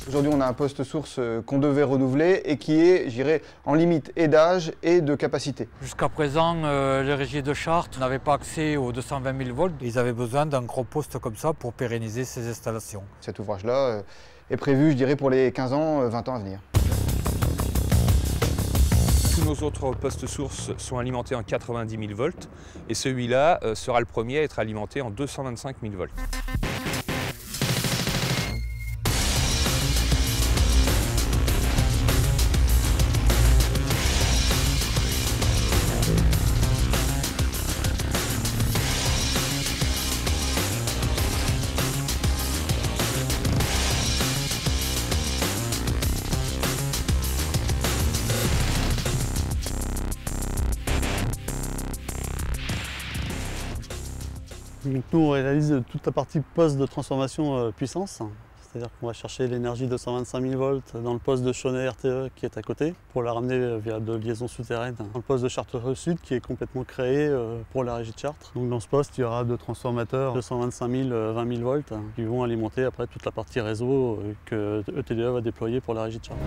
Aujourd'hui, on a un poste source qu'on devait renouveler et qui est, je dirais, en limite et d'âge et de capacité. Jusqu'à présent, les régies de Chartres n'avaient pas accès aux 220 000 volts. Ils avaient besoin d'un gros poste comme ça pour pérenniser ces installations. Cet ouvrage-là est prévu, je dirais, pour les 15 ans, 20 ans à venir. Tous nos autres postes sources sont alimentés en 90 000 volts et celui-là sera le premier à être alimenté en 225 000 volts. Donc nous, on réalise toute la partie poste de transformation puissance, c'est-à-dire qu'on va chercher l'énergie de 125 000 volts dans le poste de Chauny RTE qui est à côté pour la ramener via de liaisons souterraines dans le poste de Chartres Sud qui est complètement créé pour la régie de Chartres. Donc dans ce poste, il y aura deux transformateurs de 125 000, 20 000 volts qui vont alimenter après toute la partie réseau que ETDE va déployer pour la régie de Chartres.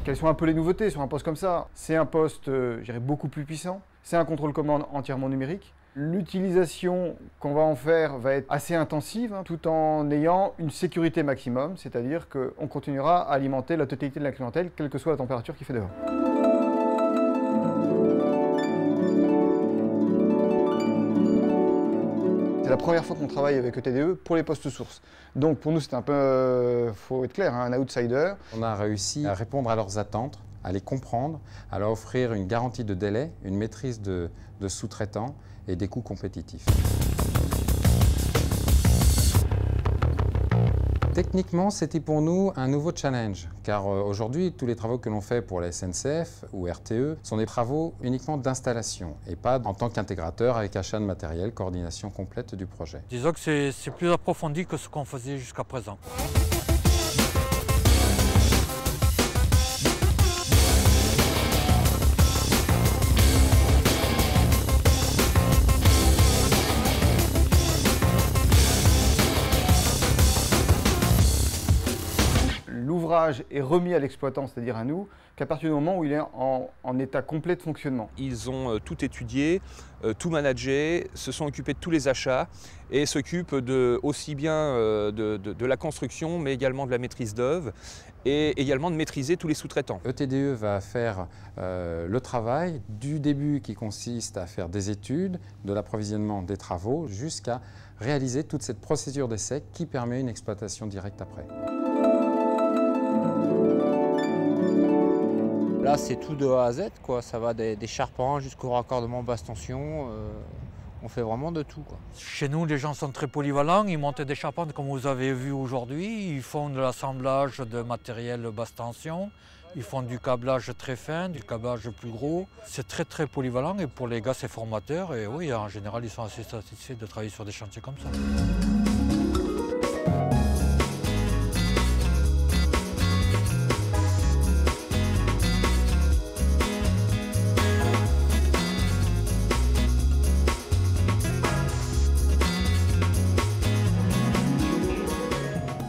Quelles sont un peu les nouveautés sur un poste comme ça? C'est un poste, je dirais, beaucoup plus puissant. C'est un contrôle-commande entièrement numérique. L'utilisation qu'on va en faire va être assez intensive, tout en ayant une sécurité maximum, c'est-à-dire qu'on continuera à alimenter la totalité de la clientèle, quelle que soit la température qu'il fait dehors. C'est la première fois qu'on travaille avec ETDE pour les postes sources. Donc pour nous, c'est un peu, faut être clair, un outsider. On a réussi à répondre à leurs attentes, à les comprendre, à leur offrir une garantie de délai, une maîtrise de sous-traitants et des coûts compétitifs. Techniquement, c'était pour nous un nouveau challenge, car aujourd'hui, tous les travaux que l'on fait pour la SNCF ou RTE sont des travaux uniquement d'installation et pas en tant qu'intégrateur avec achat de matériel, coordination complète du projet. Disons que c'est plus approfondi que ce qu'on faisait jusqu'à présent. L'ouvrage est remis à l'exploitant, c'est-à-dire à nous, qu'à partir du moment où il est en état complet de fonctionnement. Ils ont tout étudié, tout managé, se sont occupés de tous les achats et s'occupent aussi bien de la construction, mais également de la maîtrise d'œuvre et également de maîtriser tous les sous-traitants. ETDE va faire le travail du début qui consiste à faire des études, de l'approvisionnement des travaux, jusqu'à réaliser toute cette procédure d'essai qui permet une exploitation directe après. Là, c'est tout de A à Z, quoi. Ça va des charpents jusqu'au raccordement basse tension. On fait vraiment de tout, quoi. Chez nous, les gens sont très polyvalents. Ils montent des charpentes comme vous avez vu aujourd'hui. Ils font de l'assemblage de matériel basse tension. Ils font du câblage très fin, du câblage plus gros. C'est très polyvalent et pour les gars, c'est formateur. Et oui, en général, ils sont assez satisfaits de travailler sur des chantiers comme ça.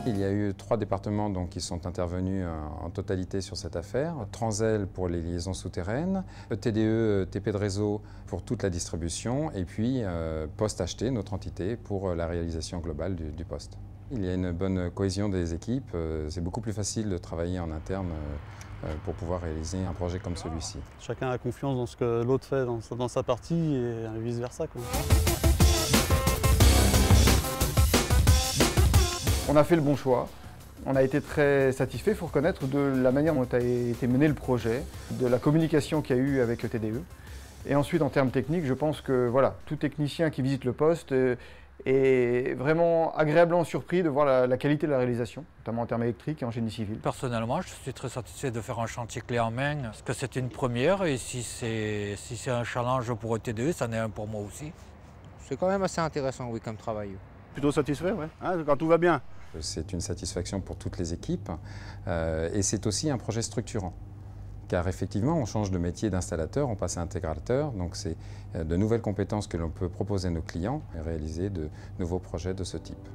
Il y a eu 3 départements qui sont intervenus en totalité sur cette affaire. Transel pour les liaisons souterraines, ETDE, TP de réseau pour toute la distribution et puis Poste HT, notre entité, pour la réalisation globale du poste. Il y a une bonne cohésion des équipes. C'est beaucoup plus facile de travailler en interne pour pouvoir réaliser un projet comme celui-ci. Chacun a confiance dans ce que l'autre fait dans sa partie et vice-versa, quoi. On a fait le bon choix. On a été très satisfait, il faut reconnaître, de la manière dont a été mené le projet, de la communication qu'il y a eu avec le TDE. Et ensuite, en termes techniques, je pense que voilà, tout technicien qui visite le poste est vraiment agréablement surpris de voir la qualité de la réalisation, notamment en termes électriques et en génie civil. Personnellement, je suis très satisfait de faire un chantier clé en main, parce que c'est une première, et si c'est un challenge pour le TDE, ça en est un pour moi aussi. C'est quand même assez intéressant, oui, comme travail. Plutôt satisfait, ouais. Hein, quand tout va bien. C'est une satisfaction pour toutes les équipes et c'est aussi un projet structurant. Car effectivement, on change de métier d'installateur, on passe à intégrateur, donc c'est de nouvelles compétences que l'on peut proposer à nos clients et réaliser de nouveaux projets de ce type.